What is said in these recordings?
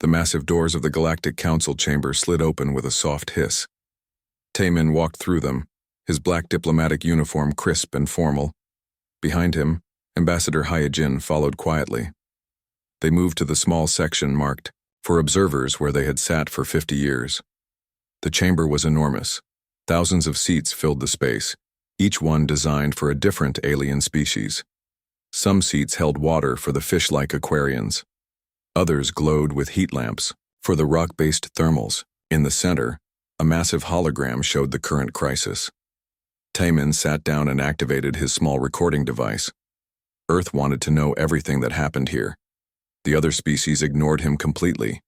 The massive doors of the Galactic Council chamber slid open with a soft hiss. Taemin walked through them, his black diplomatic uniform crisp and formal. Behind him, Ambassador Hyojin followed quietly. They moved to the small section marked, for observers, where they had sat for 50 years. The chamber was enormous. Thousands of seats filled the space, each one designed for a different alien species. Some seats held water for the fish-like aquarians. Others glowed with heat lamps for the rock-based thermals. In the center, a massive hologram showed the current crisis. Taemin sat down and activated his small recording device. Earth wanted to know everything that happened here. The other species ignored him completely.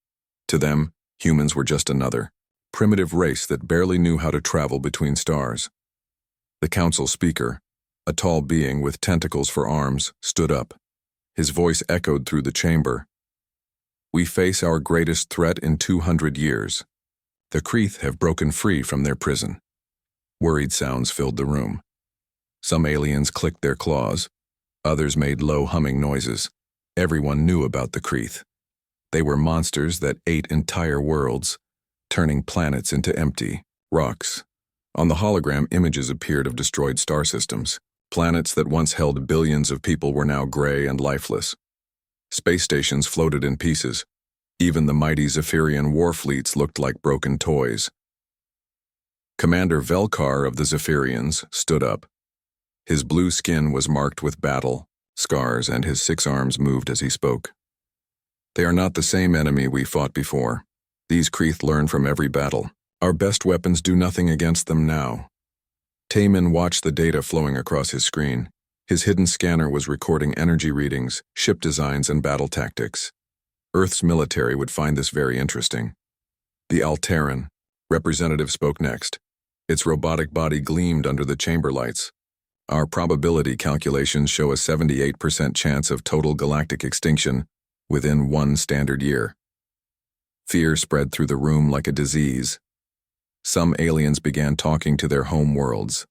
To them, humans were just another primitive race that barely knew how to travel between stars. The council speaker, a tall being with tentacles for arms, stood up. His voice echoed through the chamber. "We face our greatest threat in 200 years. The Kreeth have broken free from their prison." Worried sounds filled the room. Some aliens clicked their claws. Others made low humming noises. Everyone knew about the Kreeth. They were monsters that ate entire worlds, turning planets into empty rocks. On the hologram, images appeared of destroyed star systems. Planets that once held billions of people were now gray and lifeless. Space stations floated in pieces. Even the mighty Zephyrian war fleets looked like broken toys. Commander Velkar of the Zephyrians stood up. His blue skin was marked with battle scars, and his 6 arms moved as he spoke. "They are not the same enemy we fought before. These Kreeth learn from every battle. Our best weapons do nothing against them now." Taemin watched the data flowing across his screen. His hidden scanner was recording energy readings, ship designs, and battle tactics. Earth's military would find this very interesting. The Alteran representative spoke next. Its robotic body gleamed under the chamber lights. "Our probability calculations show a 78% chance of total galactic extinction within 1 standard year." Fear spread through the room like a disease. Some aliens began talking to their home worlds.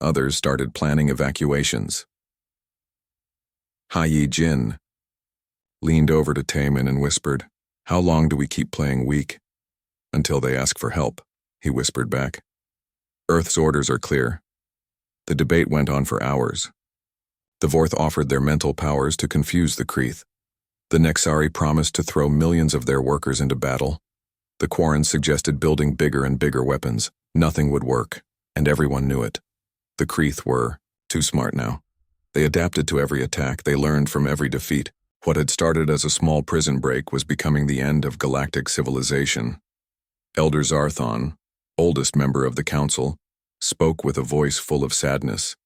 Others started planning evacuations. Hyojin leaned over to Taemin and whispered, "How long do we keep playing weak?" "Until they ask for help," he whispered back. "Earth's orders are clear." The debate went on for hours. The Vorth offered their mental powers to confuse the Kreeth. The Nexari promised to throw millions of their workers into battle. The Quarrens suggested building bigger and bigger weapons. Nothing would work, and everyone knew it. The Kreeth were too smart now. They adapted to every attack. They learned from every defeat. What had started as a small prison break was becoming the end of galactic civilization. Elder Zarthon, oldest member of the council, spoke with a voice full of sadness.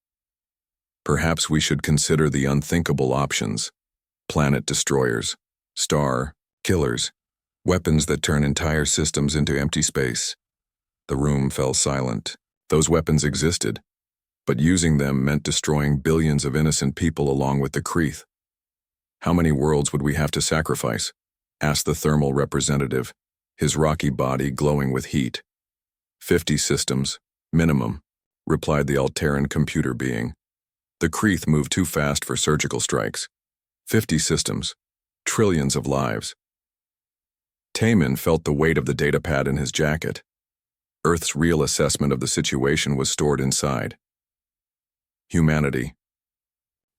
"Perhaps we should consider the unthinkable options. Planet destroyers, star killers, weapons that turn entire systems into empty space." The room fell silent. Those weapons existed, but using them meant destroying billions of innocent people along with the Kreeth. "How many worlds would we have to sacrifice?" asked the thermal representative, his rocky body glowing with heat. 50 systems, minimum," replied the Alteran computer being. "The Kreeth move too fast for surgical strikes. 50 systems, trillions of lives." Taemin felt the weight of the datapad in his jacket. Earth's real assessment of the situation was stored inside. Humanity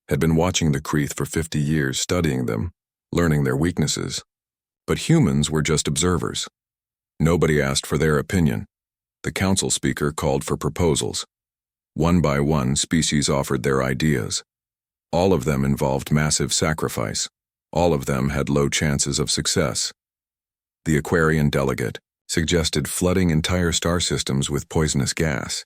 had been watching the Kreeth for 50 years, studying them, learning their weaknesses. But humans were just observers. Nobody asked for their opinion. The council speaker called for proposals. One by one, species offered their ideas. All of them involved massive sacrifice. All of them had low chances of success. The Aquarian delegate suggested flooding entire star systems with poisonous gas.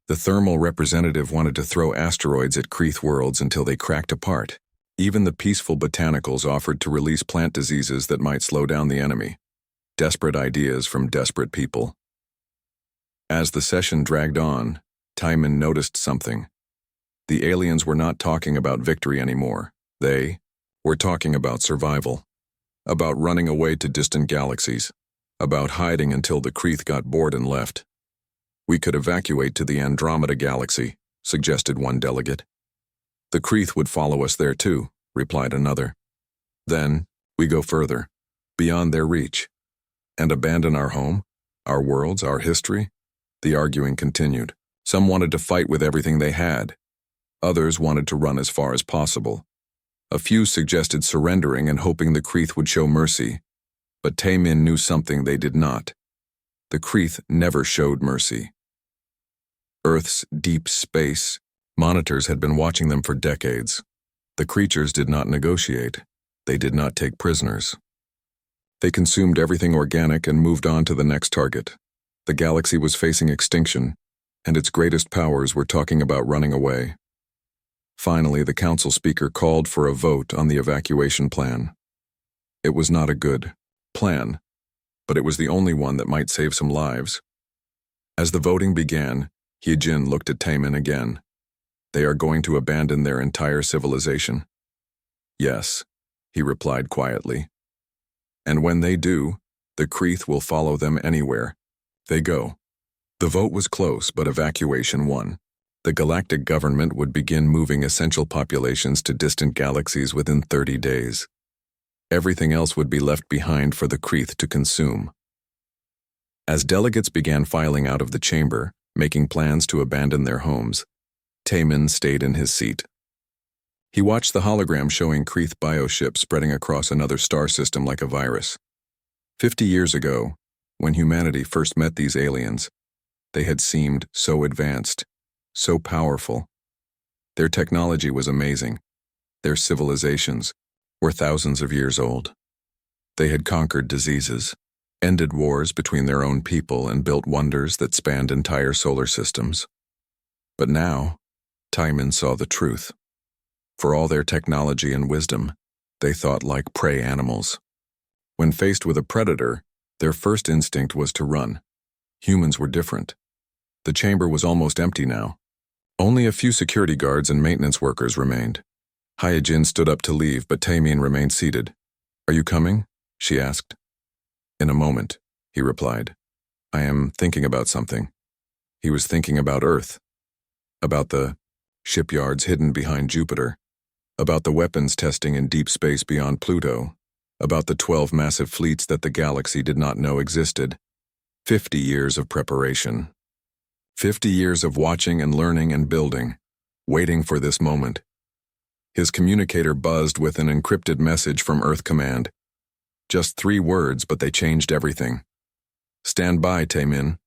The thermal representative wanted to throw asteroids at Kreeth worlds until they cracked apart. Even the peaceful botanicals offered to release plant diseases that might slow down the enemy. Desperate ideas from desperate people. As the session dragged on, Taemin noticed something. The aliens were not talking about victory anymore. They were talking about survival. About running away to distant galaxies. About hiding until the Kreeth got bored and left. "We could evacuate to the Andromeda galaxy," suggested one delegate. "The Kreeth would follow us there too," replied another. "Then, we go further, beyond their reach. And abandon our home, our worlds, our history? The arguing continued. Some wanted to fight with everything they had. Others wanted to run as far as possible. A few suggested surrendering and hoping the Kreeth would show mercy. But Taemin knew something they did not. The Kreeth never showed mercy. Earth's deep space monitors had been watching them for decades. The creatures did not negotiate. They did not take prisoners. They consumed everything organic and moved on to the next target. The galaxy was facing extinction, and its greatest powers were talking about running away. Finally, the council speaker called for a vote on the evacuation plan. It was not a good plan, but it was the only one that might save some lives. As the voting began, Hyejin looked at Taemin again. They are going to abandon their entire civilization. Yes, he replied quietly. And when they do, the Kreeth will follow them anywhere they go. The vote was close, but evacuation won. The galactic government would begin moving essential populations to distant galaxies within 30 days. Everything else would be left behind for the Kreeth to consume. As delegates began filing out of the chamber, making plans to abandon their homes, Taemin stayed in his seat. He watched the hologram showing Kreeth bioships spreading across another star system like a virus. 50 years ago, when humanity first met these aliens, they had seemed so advanced, so powerful. Their technology was amazing. Their civilizations were thousands of years old. They had conquered diseases, ended wars between their own people, and built wonders that spanned entire solar systems. But now, Taemin saw the truth. For all their technology and wisdom, they thought like prey animals. When faced with a predator, their first instinct was to run. Humans were different. The chamber was almost empty now. Only a few security guards and maintenance workers remained. Hyejin stood up to leave, but Taemin remained seated. "Are you coming?" she asked. "In a moment," he replied. "I am thinking about something." He was thinking about Earth, about the shipyards hidden behind Jupiter, about the weapons testing in deep space beyond Pluto, about the 12 massive fleets that the galaxy did not know existed. 50 years of preparation. 50 years of watching and learning and building, waiting for this moment. His communicator buzzed with an encrypted message from Earth Command. Just 3 words, but they changed everything. "Stand by, Taemin."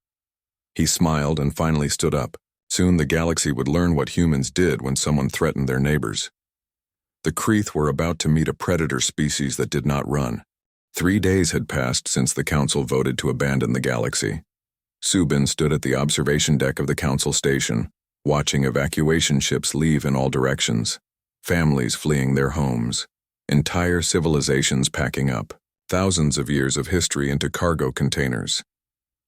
He smiled and finally stood up. Soon the galaxy would learn what humans did when someone threatened their neighbors. The Kreeth were about to meet a predator species that did not run. 3 days had passed since the council voted to abandon the galaxy. Subin stood at the observation deck of the council station, watching evacuation ships leave in all directions. Families fleeing their homes. Entire civilizations packing up. Thousands of years of history into cargo containers.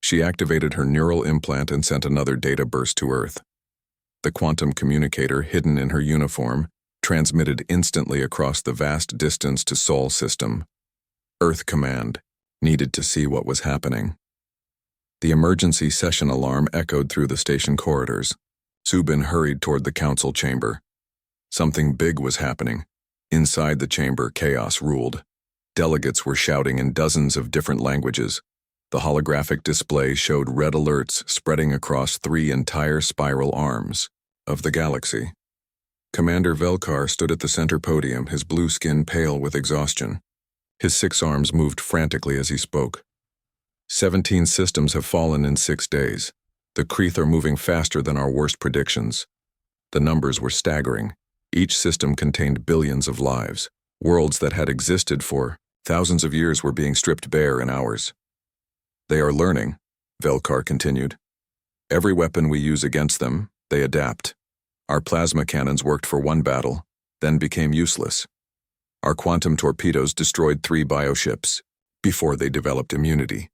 She activated her neural implant and sent another data burst to Earth. The quantum communicator, hidden in her uniform, transmitted instantly across the vast distance to Sol system. Earth Command needed to see what was happening. The emergency session alarm echoed through the station corridors. Subin hurried toward the council chamber. Something big was happening. Inside the chamber, chaos ruled. Delegates were shouting in dozens of different languages. The holographic display showed red alerts spreading across 3 entire spiral arms of the galaxy. Commander Velkar stood at the center podium, his blue skin pale with exhaustion. His 6 arms moved frantically as he spoke. 17 systems have fallen in 6 days. The Kreeth are moving faster than our worst predictions. The numbers were staggering. Each system contained billions of lives. Worlds that had existed for thousands of years were being stripped bare in hours. They are learning, Velkar continued. Every weapon we use against them, they adapt. Our plasma cannons worked for one battle, then became useless. Our quantum torpedoes destroyed 3 bioships before they developed immunity.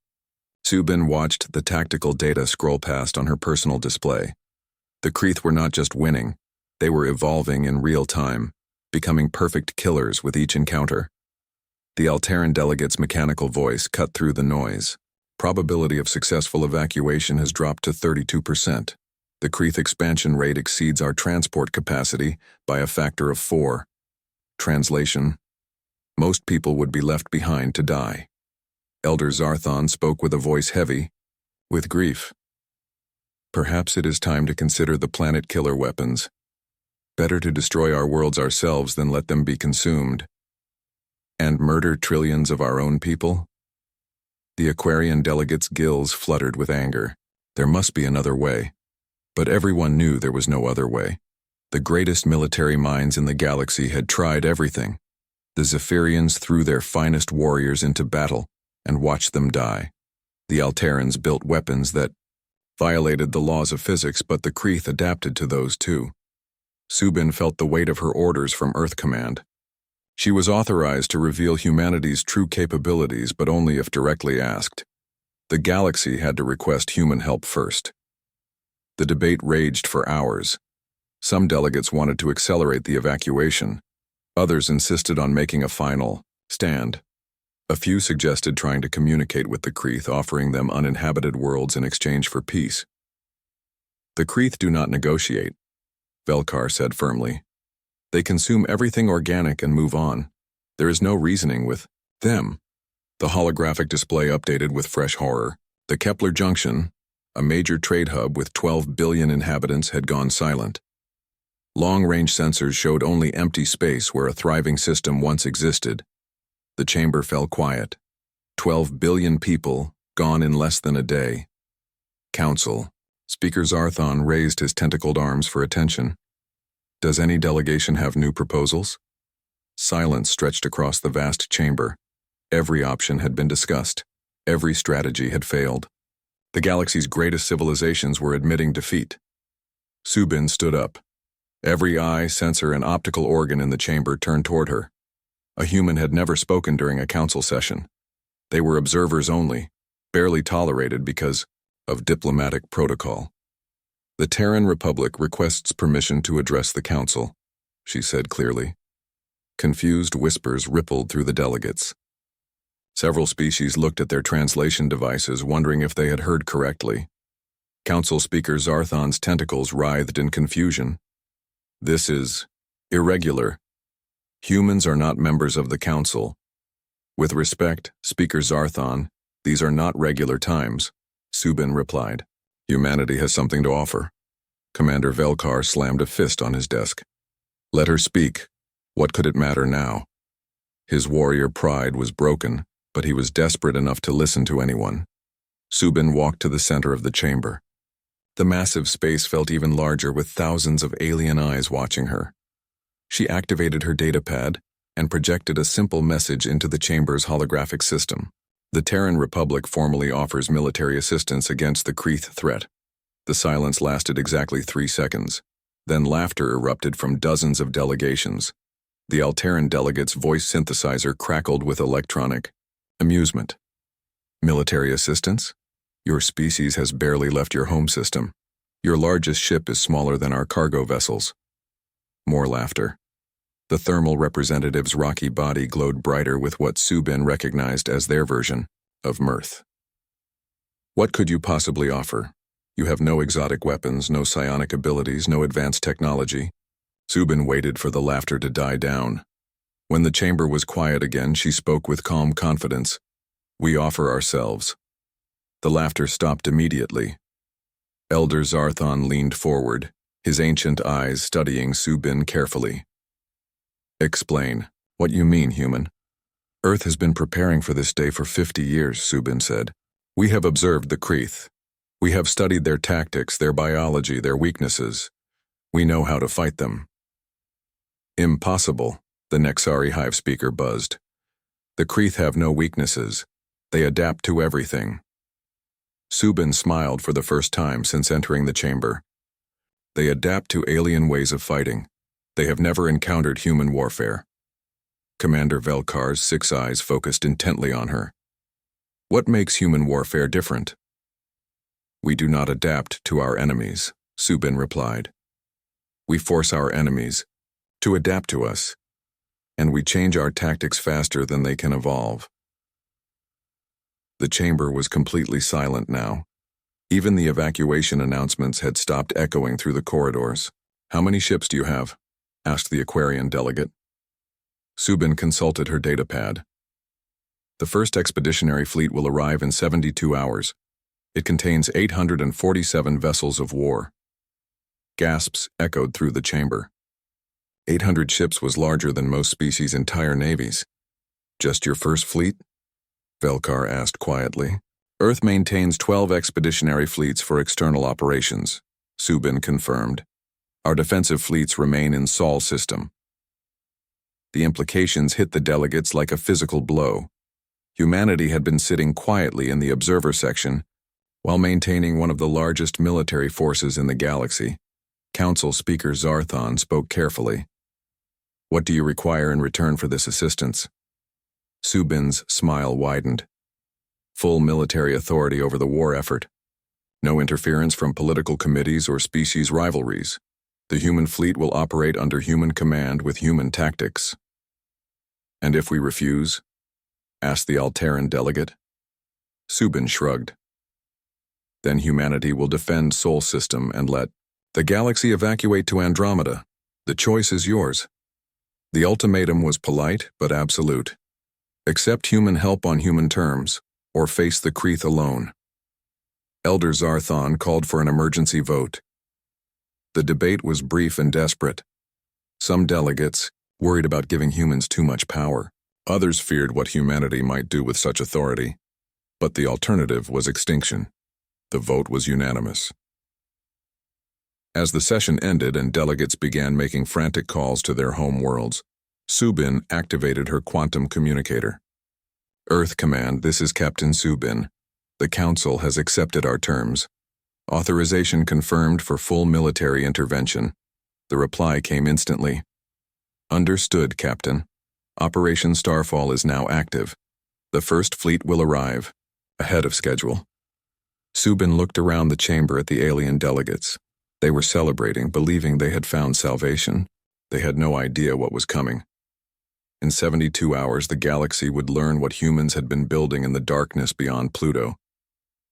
Subin watched the tactical data scroll past on her personal display. The Kreeth were not just winning, they were evolving in real time, becoming perfect killers with each encounter. The Alteran delegate's mechanical voice cut through the noise. Probability of successful evacuation has dropped to 32%. The Kreeth expansion rate exceeds our transport capacity by a factor of 4. Translation: most people would be left behind to die. Elder Zarthon spoke with a voice heavy with grief. Perhaps it is time to consider the planet-killer weapons. Better to destroy our worlds ourselves than let them be consumed. And murder trillions of our own people? The Aquarian delegates' gills fluttered with anger. There must be another way. But everyone knew there was no other way. The greatest military minds in the galaxy had tried everything. The Zephyrians threw their finest warriors into battle and watched them die. The Alterans built weapons that violated the laws of physics, but the Kreeth adapted to those too. Subin felt the weight of her orders from Earth Command. She was authorized to reveal humanity's true capabilities, but only if directly asked. The galaxy had to request human help first. The debate raged for hours. Some delegates wanted to accelerate the evacuation. Others insisted on making a final stand. A few suggested trying to communicate with the Kreeth, offering them uninhabited worlds in exchange for peace. The Kreeth do not negotiate, Velkar said firmly. They consume everything organic and move on. There is no reasoning with them. The holographic display updated with fresh horror. The Kepler Junction, a major trade hub with 12 billion inhabitants, had gone silent. Long-range sensors showed only empty space where a thriving system once existed. The chamber fell quiet. 12 billion people, gone in less than a day. Council. Speaker Zarthon raised his tentacled arms for attention. Does any delegation have new proposals? Silence stretched across the vast chamber. Every option had been discussed. Every strategy had failed. The galaxy's greatest civilizations were admitting defeat. Subin stood up. Every eye, sensor, and optical organ in the chamber turned toward her. A human had never spoken during a council session. They were observers only, barely tolerated because of diplomatic protocol. The Terran Republic requests permission to address the council, she said clearly. Confused whispers rippled through the delegates. Several species looked at their translation devices, wondering if they had heard correctly. Council Speaker Zarthon's tentacles writhed in confusion. This is irregular. Humans are not members of the council. With respect, Speaker Zarthon, these are not regular times, Subin replied. Humanity has something to offer. Commander Velkar slammed a fist on his desk. Let her speak. What could it matter now? His warrior pride was broken, but he was desperate enough to listen to anyone. Subin walked to the center of the chamber. The massive space felt even larger with thousands of alien eyes watching her. She activated her datapad and projected a simple message into the chamber's holographic system. The Terran Republic formally offers military assistance against the Kreeth threat. The silence lasted exactly 3 seconds. Then laughter erupted from dozens of delegations. The Alteran delegate's voice synthesizer crackled with electronic amusement. Military assistance? Your species has barely left your home system. Your largest ship is smaller than our cargo vessels. More laughter. The thermal representative's rocky body glowed brighter with what Subin recognized as their version of mirth. What could you possibly offer? You have no exotic weapons, no psionic abilities, no advanced technology. Subin waited for the laughter to die down. When the chamber was quiet again, she spoke with calm confidence. We offer ourselves. The laughter stopped immediately. Elder Zarthon leaned forward, his ancient eyes studying Subin carefully. Explain. What you mean, human? Earth has been preparing for this day for 50 years, Subin said. We have observed the Kreeth. We have studied their tactics, their biology, their weaknesses. We know how to fight them. Impossible, the Nexari Hive speaker buzzed. The Kreeth have no weaknesses. They adapt to everything. Subin smiled for the first time since entering the chamber. They adapt to alien ways of fighting. They have never encountered human warfare. Commander Velkar's 6 eyes focused intently on her. What makes human warfare different? We do not adapt to our enemies, Subin replied. We force our enemies to adapt to us, and we change our tactics faster than they can evolve. The chamber was completely silent now. Even the evacuation announcements had stopped echoing through the corridors. How many ships do you have? Asked the Aquarian delegate. Subin consulted her datapad. The first expeditionary fleet will arrive in 72 hours. It contains 847 vessels of war. Gasps echoed through the chamber. 800 ships was larger than most species' entire navies. Just your first fleet? Velkar asked quietly. Earth maintains 12 expeditionary fleets for external operations, Subin confirmed. Our defensive fleets remain in Sol system. The implications hit the delegates like a physical blow. Humanity had been sitting quietly in the observer section while maintaining one of the largest military forces in the galaxy. Council Speaker Zarthon spoke carefully. What do you require in return for this assistance? Subin's smile widened. Full military authority over the war effort. No interference from political committees or species rivalries. The human fleet will operate under human command with human tactics. And if we refuse? Asked the Alteran delegate. Subin shrugged. Then humanity will defend Sol system and let the galaxy evacuate to Andromeda. The choice is yours. The ultimatum was polite but absolute. Accept human help on human terms, or face the Kreeth alone. Elder Zarthon called for an emergency vote. The debate was brief and desperate. Some delegates, worried about giving humans too much power. Others feared what humanity might do with such authority. But the alternative was extinction. The vote was unanimous. As the session ended and delegates began making frantic calls to their home worlds, Subin activated her quantum communicator. Earth Command, this is Captain Subin. The Council has accepted our terms. Authorization confirmed for full military intervention. The reply came instantly. Understood, Captain. Operation Starfall is now active. The first fleet will arrive, ahead of schedule. Subin looked around the chamber at the alien delegates. They were celebrating, believing they had found salvation. They had no idea what was coming. In 72 hours, the galaxy would learn what humans had been building in the darkness beyond Pluto.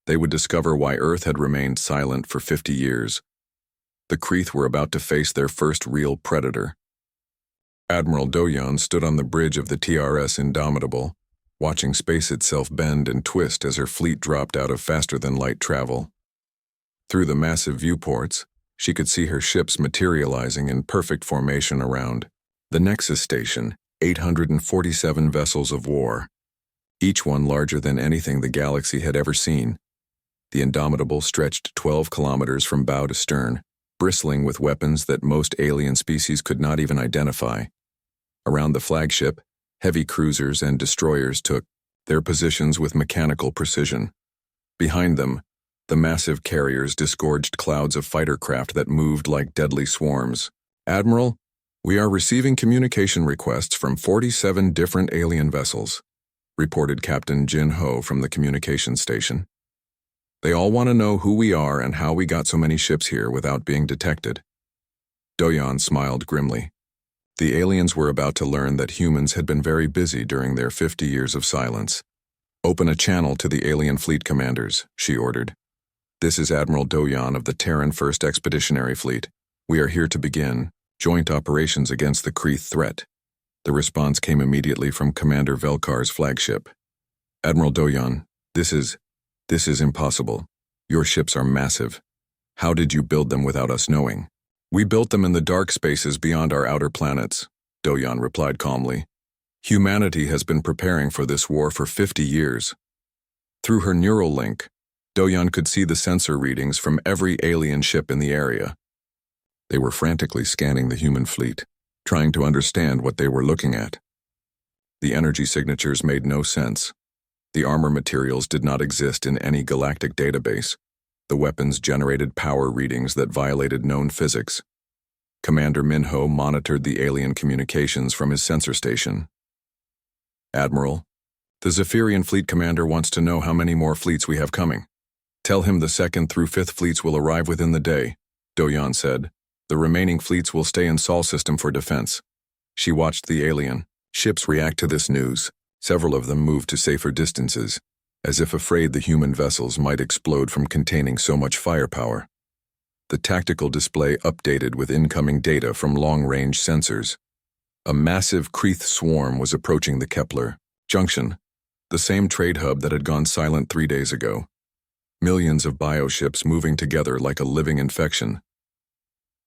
They would discover why Earth had remained silent for 50 years. The Kreeth were about to face their first real predator. Admiral Doyon stood on the bridge of the TRS Indomitable, watching space itself bend and twist as her fleet dropped out of faster-than-light travel. Through the massive viewports, she could see her ships materializing in perfect formation around the Nexus Station, 847 vessels of war, each one larger than anything the galaxy had ever seen. The Indomitable stretched 12 kilometers from bow to stern, bristling with weapons that most alien species could not even identify. Around the flagship, heavy cruisers and destroyers took their positions with mechanical precision. Behind them, the massive carriers disgorged clouds of fighter craft that moved like deadly swarms. Admiral, we are receiving communication requests from 47 different alien vessels, reported Captain Jin Ho from the communication station. They all want to know who we are and how we got so many ships here without being detected. Doyon smiled grimly. The aliens were about to learn that humans had been very busy during their 50 years of silence. Open a channel to the alien fleet commanders, she ordered. This is Admiral Doyon of the Terran 1st Expeditionary Fleet. We are here to begin joint operations against the Kreeth threat. The response came immediately from Commander Velkar's flagship. Admiral Doyon, this is impossible. Your ships are massive. How did you build them without us knowing? We built them in the dark spaces beyond our outer planets, Doyon replied calmly. Humanity has been preparing for this war for 50 years. Through her neural link, Doyon could see the sensor readings from every alien ship in the area. They were frantically scanning the human fleet, trying to understand what they were looking at. The energy signatures made no sense. The armor materials did not exist in any galactic database. The weapons generated power readings that violated known physics. Commander Minho monitored the alien communications from his sensor station. Admiral, the Zephyrian fleet commander wants to know how many more fleets we have coming. Tell him the 2nd through 5th fleets will arrive within the day, Doyon said. The remaining fleets will stay in Sol system for defense. She watched the alien ships react to this news. Several of them moved to safer distances, as if afraid the human vessels might explode from containing so much firepower. The tactical display updated with incoming data from long-range sensors. A massive Kreeth swarm was approaching the Kepler junction. the same trade hub that had gone silent 3 days ago. Millions of bioships moving together like a living infection.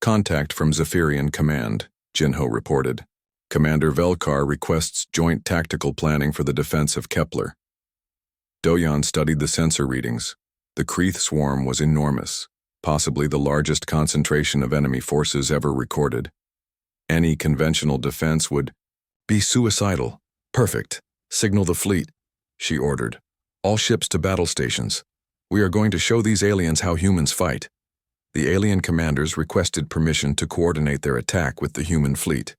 Contact from Zephyrian Command, Jinho reported. Commander Velkar requests joint tactical planning for the defense of Kepler. Doyan studied the sensor readings. The Kreeth swarm was enormous, possibly the largest concentration of enemy forces ever recorded. Any conventional defense would be suicidal. Perfect. Signal the fleet, she ordered. All ships to battle stations. We are going to show these aliens how humans fight. The alien commanders requested permission to coordinate their attack with the human fleet.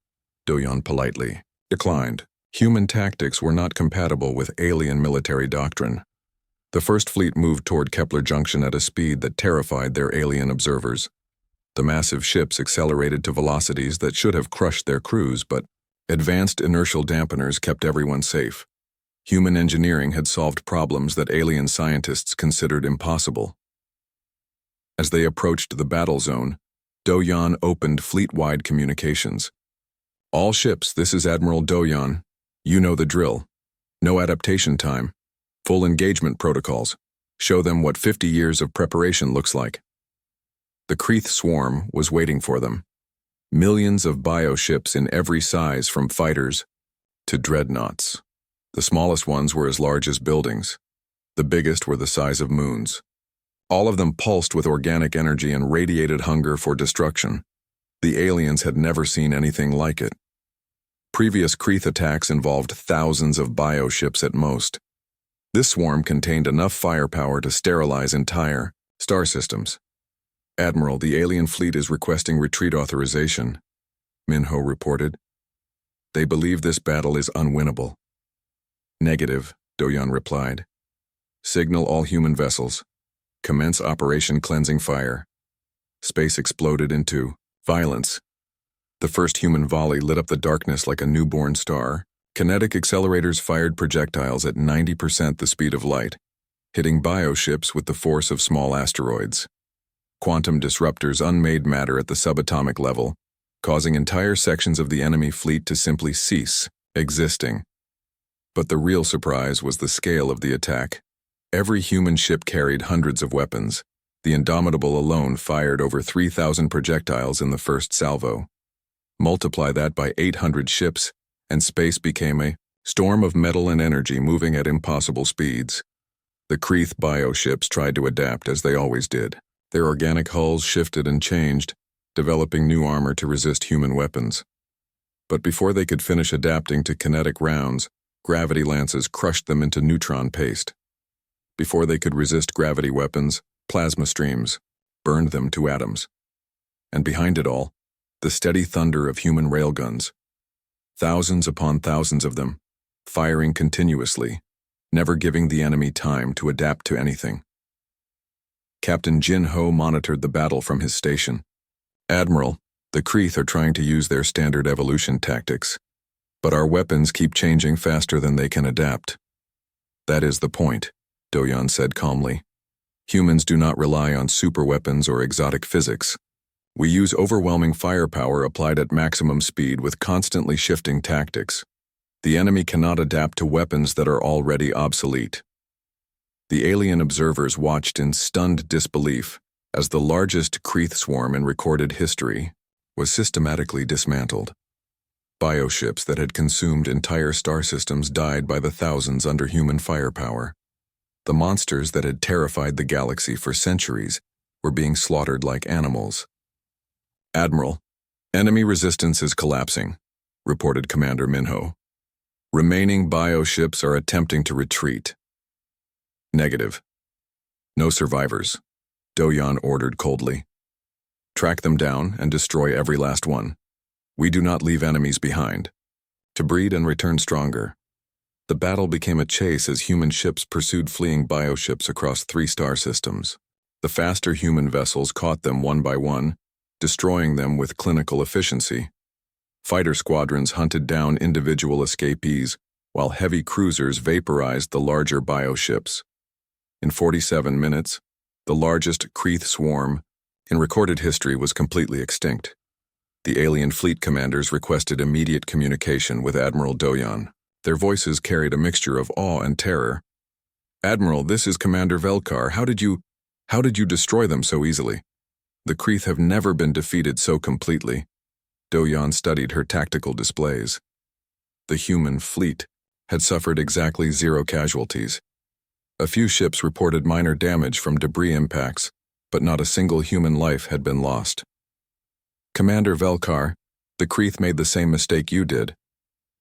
Doyan politely declined. Human tactics were not compatible with alien military doctrine. The First Fleet moved toward Kepler Junction at a speed that terrified their alien observers. The massive ships accelerated to velocities that should have crushed their crews, but advanced inertial dampeners kept everyone safe. Human engineering had solved problems that alien scientists considered impossible. As they approached the battle zone, Doyan opened fleet-wide communications. All ships, this is Admiral Doyan. You know the drill. No adaptation time. Full engagement protocols. Show them what 50 years of preparation looks like. The Kreeth swarm was waiting for them. Millions of bioships in every size, from fighters to dreadnoughts. The smallest ones were as large as buildings. The biggest were the size of moons. All of them pulsed with organic energy and radiated hunger for destruction. The aliens had never seen anything like it. Previous Kreeth attacks involved thousands of bioships at most. This swarm contained enough firepower to sterilize entire star systems. Admiral, the alien fleet is requesting retreat authorization, Minho reported. They believe this battle is unwinnable. Negative, Doyan replied. Signal all human vessels. Commence Operation Cleansing Fire. Space exploded into violence. The first human volley lit up the darkness like a newborn star. Kinetic accelerators fired projectiles at 90% the speed of light, hitting bioships with the force of small asteroids. Quantum disruptors unmade matter at the subatomic level, causing entire sections of the enemy fleet to simply cease existing. But the real surprise was the scale of the attack. Every human ship carried hundreds of weapons. The Indomitable alone fired over 3,000 projectiles in the first salvo. Multiply that by 800 ships, and space became a storm of metal and energy moving at impossible speeds. The Kreeth bioships tried to adapt, as they always did. Their organic hulls shifted and changed, developing new armor to resist human weapons. But before they could finish adapting to kinetic rounds, gravity lances crushed them into neutron paste. Before they could resist gravity weapons, plasma streams burned them to atoms. And behind it all, the steady thunder of human railguns. Thousands upon thousands of them, firing continuously, never giving the enemy time to adapt to anything. Captain Jinho monitored the battle from his station. Admiral, the Kreeth are trying to use their standard evolution tactics, but our weapons keep changing faster than they can adapt. That is the point, Doyan said calmly. Humans do not rely on superweapons or exotic physics. We use overwhelming firepower applied at maximum speed with constantly shifting tactics. The enemy cannot adapt to weapons that are already obsolete. The alien observers watched in stunned disbelief as the largest Kreeth swarm in recorded history was systematically dismantled. Bioships that had consumed entire star systems died by the thousands under human firepower. The monsters that had terrified the galaxy for centuries were being slaughtered like animals. Admiral, enemy resistance is collapsing, reported Commander Minho. Remaining bioships are attempting to retreat. Negative. No survivors, Doyan ordered coldly. Track them down and destroy every last one. We do not leave enemies behind. To breed and return stronger. The battle became a chase as human ships pursued fleeing bioships across 3 star systems. The faster human vessels caught them one by one, destroying them with clinical efficiency. Fighter squadrons hunted down individual escapees, while heavy cruisers vaporized the larger bioships. In 47 minutes, the largest Kreeth swarm in recorded history was completely extinct. The alien fleet commanders requested immediate communication with Admiral Doyan. Their voices carried a mixture of awe and terror. "Admiral, this is Commander Velkar. How did you destroy them so easily? The Kreeth have never been defeated so completely." Do-Yan studied her tactical displays. The human fleet had suffered exactly 0 casualties. A few ships reported minor damage from debris impacts, but not a single human life had been lost. "Commander Velkar, the Kreeth made the same mistake you did.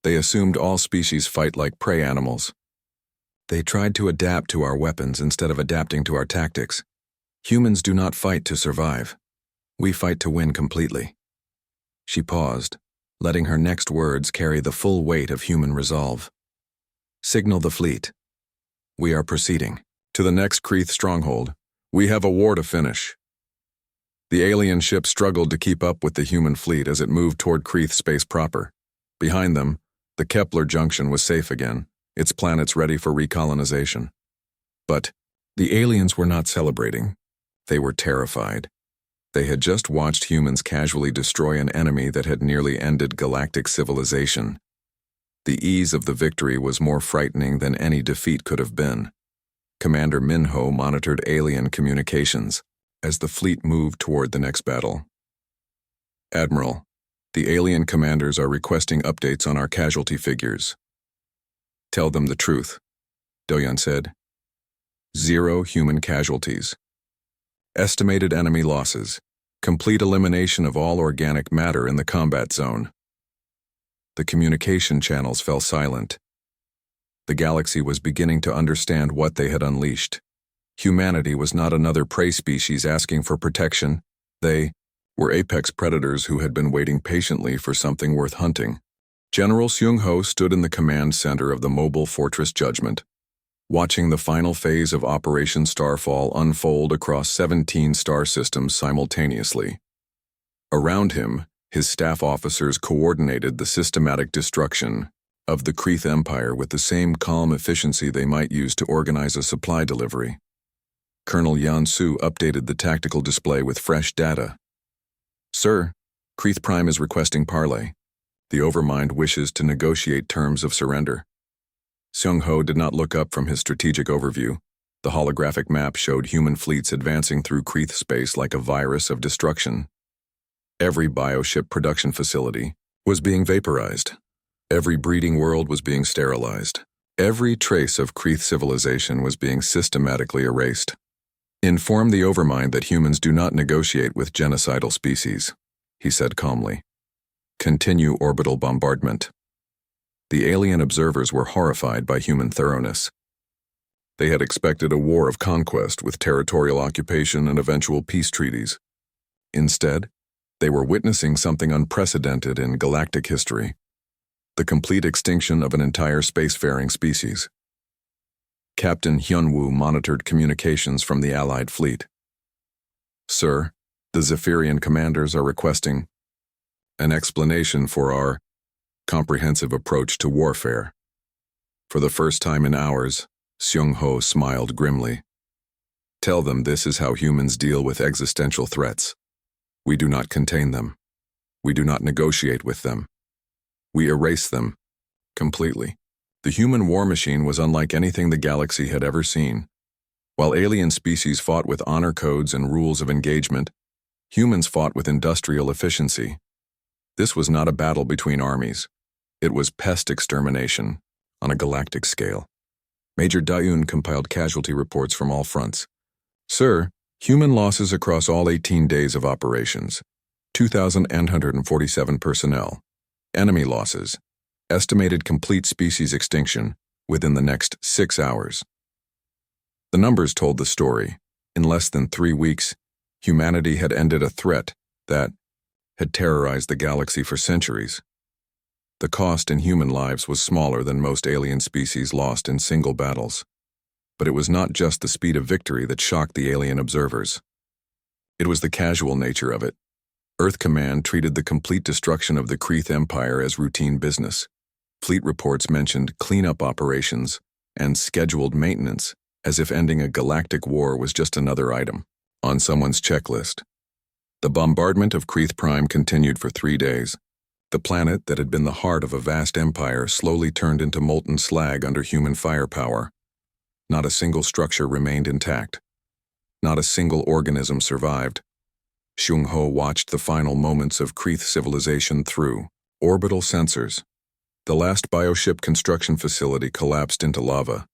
They assumed all species fight like prey animals. They tried to adapt to our weapons instead of adapting to our tactics. Humans do not fight to survive. We fight to win completely." She paused, letting her next words carry the full weight of human resolve. "Signal the fleet. We are proceeding to the next Kreeth stronghold. We have a war to finish." The alien ship struggled to keep up with the human fleet as it moved toward Kreeth space proper. Behind them, the Kepler junction was safe again, its planets ready for recolonization. But the aliens were not celebrating. They were terrified. They had just watched humans casually destroy an enemy that had nearly ended galactic civilization. The ease of the victory was more frightening than any defeat could have been. Commander Minho monitored alien communications as the fleet moved toward the next battle. "Admiral, the alien commanders are requesting updates on our casualty figures." "Tell them the truth," Do-Yan said. 0 human casualties. Estimated enemy losses. Complete elimination of all organic matter in the combat zone. The communication channels fell silent. The galaxy was beginning to understand what they had unleashed. Humanity was not another prey species asking for protection. They were apex predators who had been waiting patiently for something worth hunting. General Seung-ho stood in the command center of the mobile Fortress Judgment, watching the final phase of Operation Starfall unfold across 17 star systems simultaneously. Around him, his staff officers coordinated the systematic destruction of the Kreeth Empire with the same calm efficiency they might use to organize a supply delivery. Colonel Yan-Su updated the tactical display with fresh data. "Sir, Kreeth Prime is requesting parley. The Overmind wishes to negotiate terms of surrender." Seung-ho did not look up from his strategic overview. The holographic map showed human fleets advancing through Kreeth space like a virus of destruction. Every bioship production facility was being vaporized. Every breeding world was being sterilized. Every trace of Kreeth civilization was being systematically erased. "Inform the Overmind that humans do not negotiate with genocidal species," he said calmly. "Continue orbital bombardment." The alien observers were horrified by human thoroughness. They had expected a war of conquest with territorial occupation and eventual peace treaties. Instead, they were witnessing something unprecedented in galactic history: the complete extinction of an entire spacefaring species. Captain Hyunwoo monitored communications from the Allied fleet. "Sir, the Zephyrian commanders are requesting an explanation for our comprehensive approach to warfare." For the first time in hours, Seung-ho smiled grimly. "Tell them this is how humans deal with existential threats. We do not contain them. We do not negotiate with them. We erase them completely." The human war machine was unlike anything the galaxy had ever seen. While alien species fought with honor codes and rules of engagement, humans fought with industrial efficiency. This was not a battle between armies. It was pest extermination on a galactic scale. Major Dayun compiled casualty reports from all fronts. "Sir, human losses across all 18 days of operations: 2,847 personnel. Enemy losses: estimated complete species extinction within the next 6 hours." The numbers told the story. In less than 3 weeks, humanity had ended a threat that had terrorized the galaxy for centuries. The cost in human lives was smaller than most alien species lost in single battles. But it was not just the speed of victory that shocked the alien observers. It was the casual nature of it. Earth Command treated the complete destruction of the Kreeth Empire as routine business. Fleet reports mentioned cleanup operations and scheduled maintenance as if ending a galactic war was just another item on someone's checklist. The bombardment of Kreeth Prime continued for 3 days. The planet that had been the heart of a vast empire slowly turned into molten slag under human firepower. Not a single structure remained intact. Not a single organism survived. Seung-ho watched the final moments of Kreeth civilization through orbital sensors. The last bioship construction facility collapsed into lava.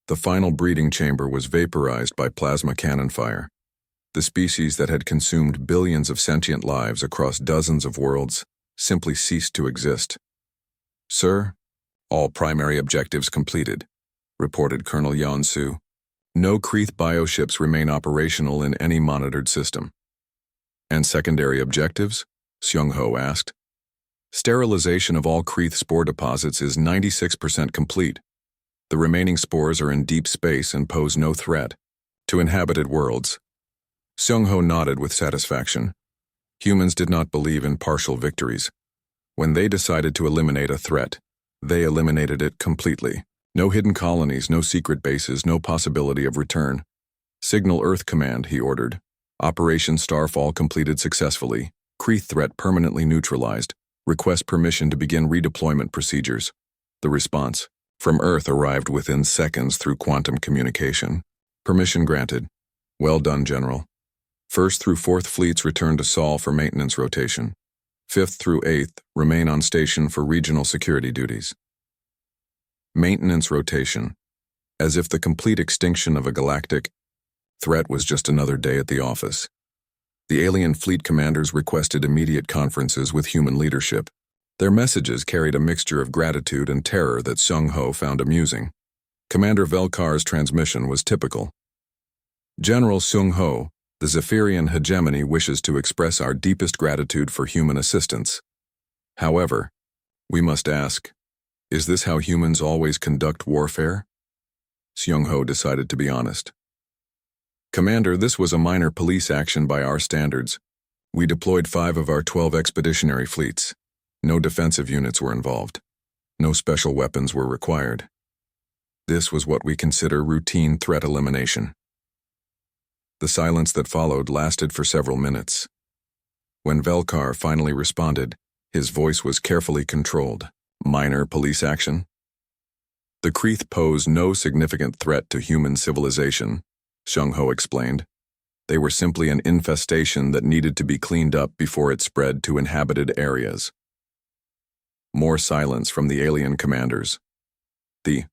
The final breeding chamber was vaporized by plasma cannon fire. The species that had consumed billions of sentient lives across dozens of worlds simply ceased to exist. "Sir, all primary objectives completed," reported Colonel Yeon-soo. "No Kreeth bioships remain operational in any monitored system." "And secondary objectives?" Seung-ho asked. "Sterilization of all Kreeth spore deposits is 96% complete. The remaining spores are in deep space and pose no threat to inhabited worlds." Seung-ho nodded with satisfaction. Humans did not believe in partial victories. When they decided to eliminate a threat, they eliminated it completely. No hidden colonies, no secret bases, no possibility of return. "Signal Earth Command," he ordered. "Operation Starfall completed successfully. Kreeth threat permanently neutralized. Request permission to begin redeployment procedures." The response from Earth arrived within seconds through quantum communication. "Permission granted." "Well done, General. 1st through 4th Fleets return to Sol for maintenance rotation. 5th through 8th remain on station for regional security duties." Maintenance rotation. As if the complete extinction of a galactic threat was just another day at the office. The alien fleet commanders requested immediate conferences with human leadership. Their messages carried a mixture of gratitude and terror that Seung-ho found amusing. Commander Velkar's transmission was typical. "General Seung-ho, the Zephyrian hegemony wishes to express our deepest gratitude for human assistance. However, we must ask, is this how humans always conduct warfare?" Seung-ho decided to be honest. "Commander, this was a minor police action by our standards. We deployed 5 of our 12 expeditionary fleets. No defensive units were involved. No special weapons were required. This was what we consider routine threat elimination." The silence that followed lasted for several minutes. When Velkar finally responded, his voice was carefully controlled. "Minor police action? The Kreeth pose no significant threat to human civilization," Seung-ho explained. "They were simply an infestation that needed to be cleaned up before it spread to inhabited areas." More silence from the alien commanders. The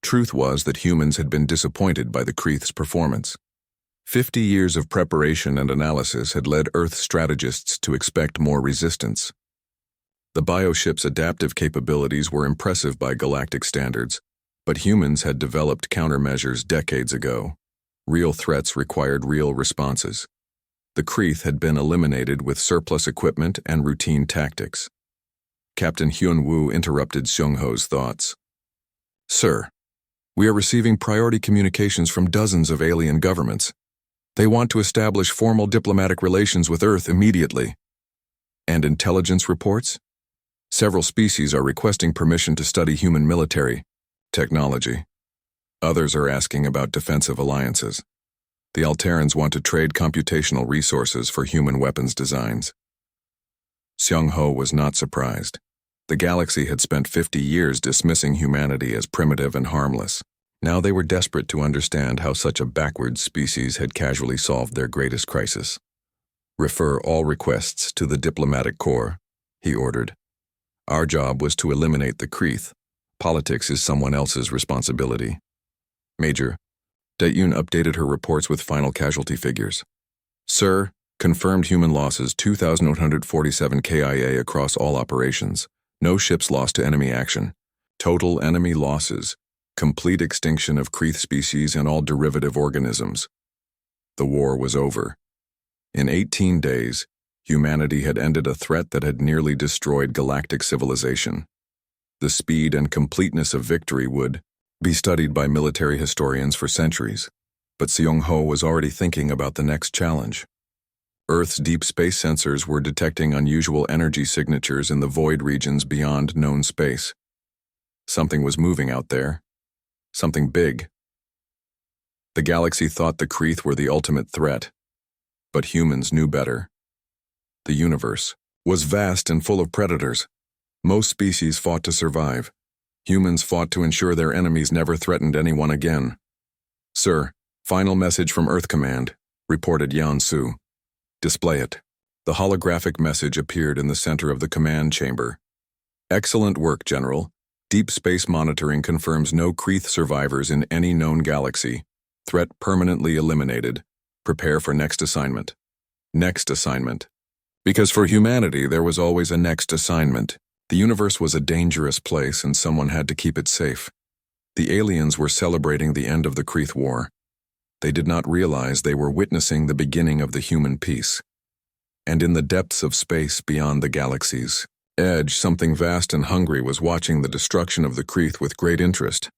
truth was that humans had been disappointed by the Kreeth's performance. 50 years of preparation and analysis had led Earth strategists to expect more resistance. The bioship's adaptive capabilities were impressive by galactic standards, but humans had developed countermeasures decades ago. Real threats required real responses. The Kreeth had been eliminated with surplus equipment and routine tactics. Captain Hyun-woo interrupted Seung-ho's thoughts. "Sir, we are receiving priority communications from dozens of alien governments. They want to establish formal diplomatic relations with Earth immediately." "And intelligence reports? Several species are requesting permission to study human military technology. Others are asking about defensive alliances. The Alterans want to trade computational resources for human weapons designs." Seung-ho was not surprised. The galaxy had spent 50 years dismissing humanity as primitive and harmless. Now they were desperate to understand how such a backward species had casually solved their greatest crisis. "Refer all requests to the diplomatic corps," he ordered. "Our job was to eliminate the Kreeth. Politics is someone else's responsibility." "Major," Dae-Yoon updated her reports with final casualty figures. "Sir, confirmed human losses 2,147 KIA across all operations. No ships lost to enemy action. Total enemy losses. Complete extinction of Kreeth species and all derivative organisms." The war was over. In 18 days, humanity had ended a threat that had nearly destroyed galactic civilization. The speed and completeness of victory would be studied by military historians for centuries, but Seung-ho was already thinking about the next challenge. Earth's deep space sensors were detecting unusual energy signatures in the void regions beyond known space. Something was moving out there. Something big. The galaxy thought the Kreeth were the ultimate threat, but humans knew better. The universe was vast and full of predators. Most species fought to survive. Humans fought to ensure their enemies never threatened anyone again. "Sir, final message from Earth Command," reported Yan Su. "Display it." The holographic message appeared in the center of the command chamber. "Excellent work, General. Deep space monitoring confirms no Kreeth survivors in any known galaxy. Threat permanently eliminated. Prepare for next assignment." Next assignment. Because for humanity, there was always a next assignment. The universe was a dangerous place and someone had to keep it safe. The aliens were celebrating the end of the Kreeth War. They did not realize they were witnessing the beginning of the human peace. And in the depths of space beyond the galaxies, edge, something vast and hungry was watching the destruction of the Kreeth with great interest.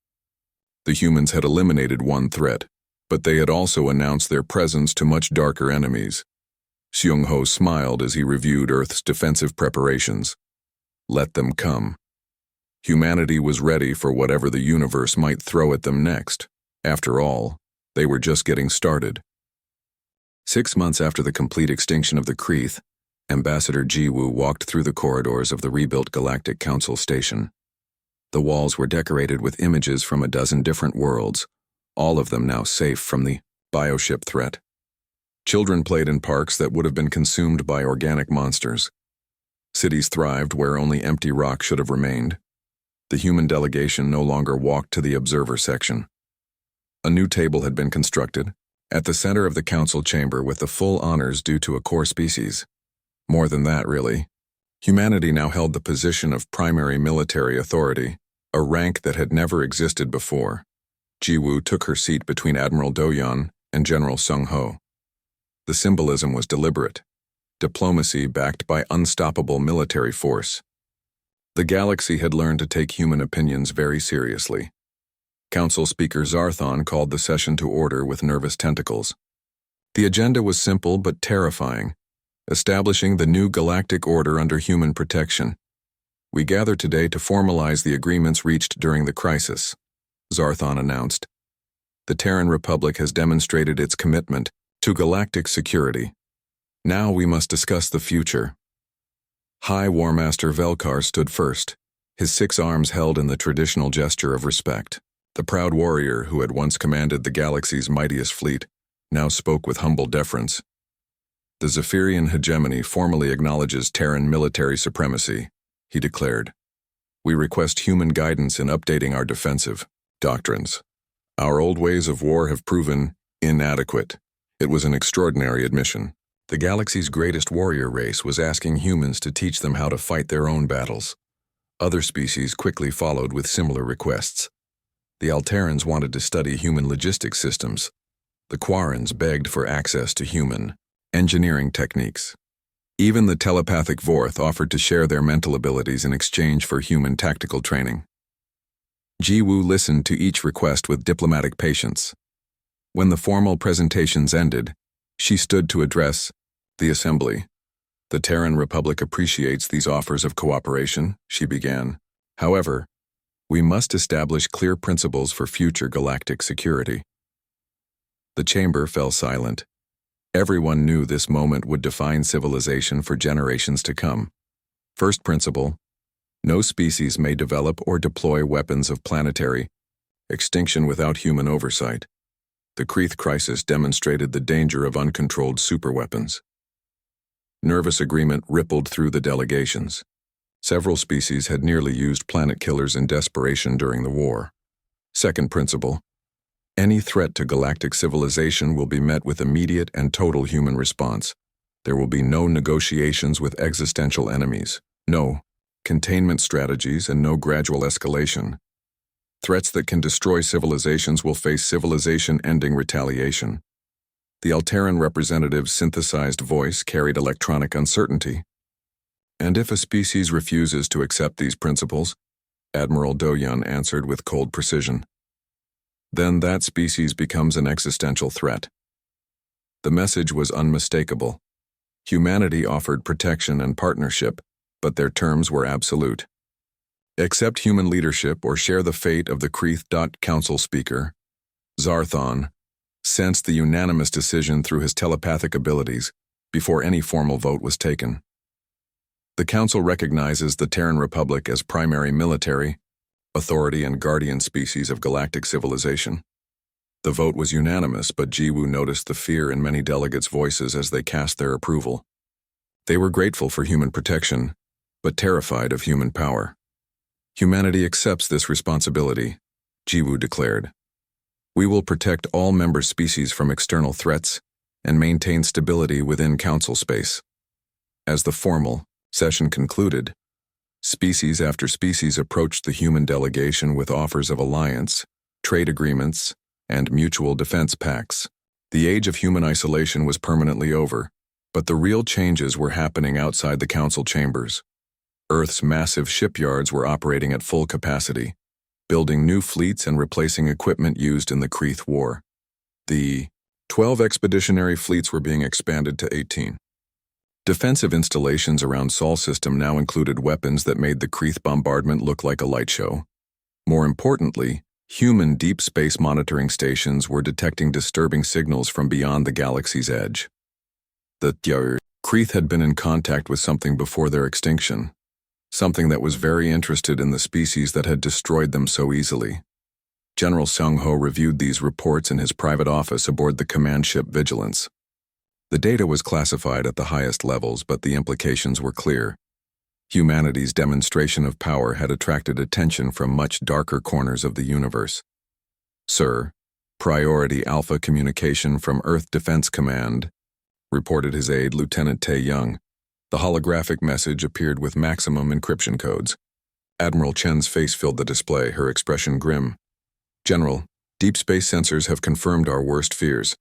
The humans had eliminated one threat, but they had also announced their presence to much darker enemies. Seung-ho smiled as he reviewed Earth's defensive preparations. Let them come. Humanity was ready for whatever the universe might throw at them next. After all, they were just getting started. 6 months after the complete extinction of the Kreeth, Ambassador Jiwoo walked through the corridors of the rebuilt Galactic Council station. The walls were decorated with images from a dozen different worlds, all of them now safe from the bioship threat. Children played in parks that would have been consumed by organic monsters. Cities thrived where only empty rock should have remained. The human delegation no longer walked to the observer section. A new table had been constructed, at the center of the council chamber with the full honors due to a core species. More than that, really. Humanity now held the position of primary military authority, a rank that had never existed before. Jiwoo took her seat between Admiral Do-yeon and General Sung-ho. The symbolism was deliberate. Diplomacy backed by unstoppable military force. The galaxy had learned to take human opinions very seriously. Council Speaker Zarthon called the session to order with nervous tentacles. The agenda was simple but terrifying, establishing the new galactic order under human protection. "We gather today to formalize the agreements reached during the crisis," Zarthon announced. "The Terran Republic has demonstrated its commitment to galactic security. Now we must discuss the future." High War Master Velkar stood first, his 6 arms held in the traditional gesture of respect. The proud warrior who had once commanded the galaxy's mightiest fleet now spoke with humble deference. "The Zephyrian hegemony formally acknowledges Terran military supremacy," he declared. "We request human guidance in updating our defensive doctrines. Our old ways of war have proven inadequate." It was an extraordinary admission. The galaxy's greatest warrior race was asking humans to teach them how to fight their own battles. Other species quickly followed with similar requests. The Alterans wanted to study human logistics systems. The Quarrens begged for access to human engineering techniques. Even the telepathic Vorth offered to share their mental abilities in exchange for human tactical training. Jiwoo listened to each request with diplomatic patience. When the formal presentations ended, she stood to address the assembly. "The Terran Republic appreciates these offers of cooperation," she began. "However, we must establish clear principles for future galactic security." The chamber fell silent. Everyone knew this moment would define civilization for generations to come. First principle: no species may develop or deploy weapons of planetary extinction without human oversight. The Kreeth crisis demonstrated the danger of uncontrolled superweapons. Nervous agreement rippled through the delegations. Several species had nearly used planet killers in desperation during the war. Second principle: any threat to galactic civilization will be met with immediate and total human response. There will be no negotiations with existential enemies, no containment strategies, and no gradual escalation. Threats that can destroy civilizations will face civilization-ending retaliation. The Alteran representative's synthesized voice carried electronic uncertainty. "And if a species refuses to accept these principles," Admiral Do-yeon answered with cold precision, "then that species becomes an existential threat." The message was unmistakable. Humanity offered protection and partnership, but their terms were absolute. Accept human leadership or share the fate of the Kreeth. Council Speaker Zarthon sensed the unanimous decision through his telepathic abilities before any formal vote was taken. The Council recognizes the Terran Republic as primary military, authority and guardian species of galactic civilization. The vote was unanimous, but Jiwoo noticed the fear in many delegates' voices as they cast their approval. They were grateful for human protection, but terrified of human power. Humanity accepts this responsibility, Jiwoo declared. We will protect all member species from external threats and maintain stability within Council space. As the formal session concluded, species after species approached the human delegation with offers of alliance, trade agreements, and mutual defense pacts. The age of human isolation was permanently over, but the real changes were happening outside the Council chambers. Earth's massive shipyards were operating at full capacity, building new fleets and replacing equipment used in the Kreeth War. The 12 expeditionary fleets were being expanded to 18. Defensive installations around Sol system now included weapons that made the Kreeth bombardment look like a light show. More importantly, human deep space monitoring stations were detecting disturbing signals from beyond the galaxy's edge. The Kreeth had been in contact with something before their extinction, something that was very interested in the species that had destroyed them so easily. General Seung-ho reviewed these reports in his private office aboard the command ship Vigilance. The data was classified at the highest levels, but the implications were clear. Humanity's demonstration of power had attracted attention from much darker corners of the universe. Sir, Priority Alpha communication from Earth Defense Command, reported his aide, Lieutenant Tae-young. The holographic message appeared with maximum encryption codes. Admiral Chen's face filled the display, her expression grim. General, deep space sensors have confirmed our worst fears.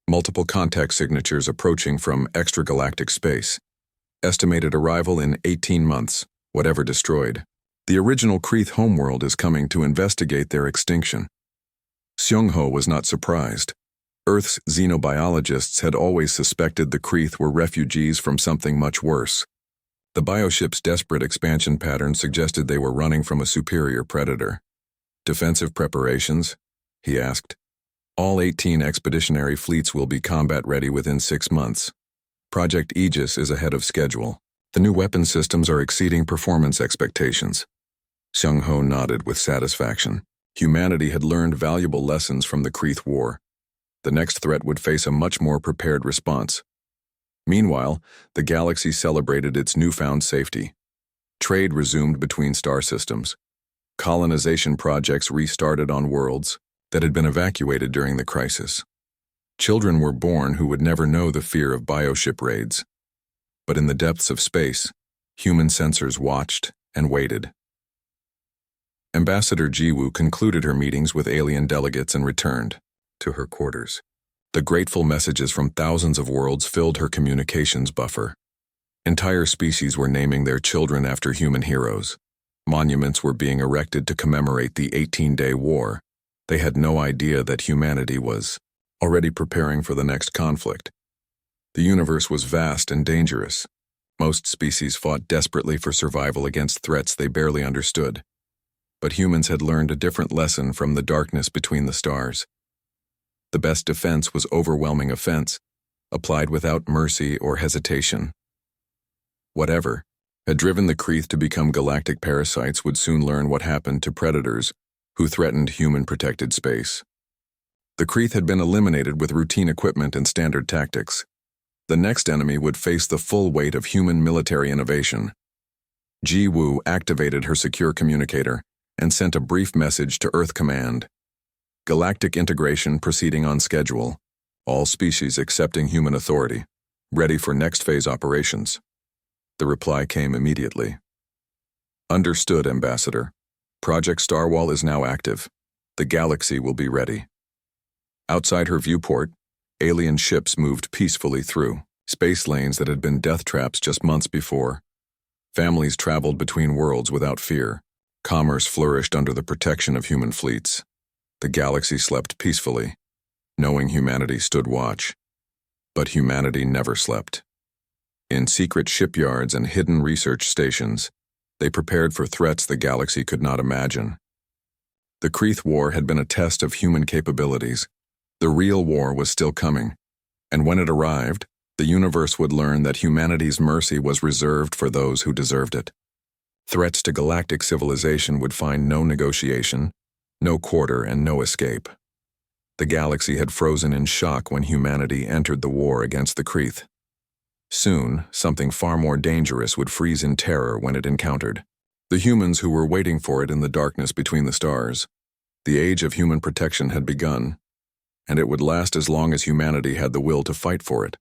Multiple contact signatures approaching from extragalactic space. Estimated arrival in 18 months, whatever destroyed. The original Kreeth homeworld is coming to investigate their extinction. Seung-ho was not surprised. Earth's xenobiologists had always suspected the Kreeth were refugees from something much worse. The bioship's desperate expansion pattern suggested they were running from a superior predator. Defensive preparations? He asked. All 18 expeditionary fleets will be combat-ready within 6 months. Project Aegis is ahead of schedule. The new weapon systems are exceeding performance expectations. Seung-ho nodded with satisfaction. Humanity had learned valuable lessons from the Kreeth War. The next threat would face a much more prepared response. Meanwhile, the galaxy celebrated its newfound safety. Trade resumed between star systems. Colonization projects restarted on worlds that had been evacuated during the crisis. Children were born who would never know the fear of bioship raids. But in the depths of space, human sensors watched and waited. Ambassador Jiwoo concluded her meetings with alien delegates and returned to her quarters. The grateful messages from thousands of worlds filled her communications buffer. Entire species were naming their children after human heroes. Monuments were being erected to commemorate the 18-day war. They had no idea that humanity was already preparing for the next conflict. The universe was vast and dangerous. Most species fought desperately for survival against threats they barely understood. But humans had learned a different lesson from the darkness between the stars. The best defense was overwhelming offense, applied without mercy or hesitation. Whatever had driven the Kreeth to become galactic parasites would soon learn what happened to predators who threatened human-protected space. The Kreeth had been eliminated with routine equipment and standard tactics. The next enemy would face the full weight of human military innovation. Jiwoo activated her secure communicator and sent a brief message to Earth Command. Galactic integration proceeding on schedule. All species accepting human authority. Ready for next phase operations. The reply came immediately. Understood, Ambassador. Project Starwall is now active. The galaxy will be ready. Outside her viewport, alien ships moved peacefully through space lanes that had been death traps just months before. Families traveled between worlds without fear. Commerce flourished under the protection of human fleets. The galaxy slept peacefully, knowing humanity stood watch. But humanity never slept. In secret shipyards and hidden research stations, they prepared for threats the galaxy could not imagine. The Kreeth War had been a test of human capabilities. The real war was still coming, and when it arrived, The universe would learn that humanity's mercy was reserved for those who deserved it. Threats to galactic civilization would find no negotiation, no quarter, and no escape. The galaxy had frozen in shock when humanity entered the war against the Kreeth. Soon, something far more dangerous would freeze in terror when it encountered the humans who were waiting for it in the darkness between the stars. The age of human protection had begun, and it would last as long as humanity had the will to fight for it.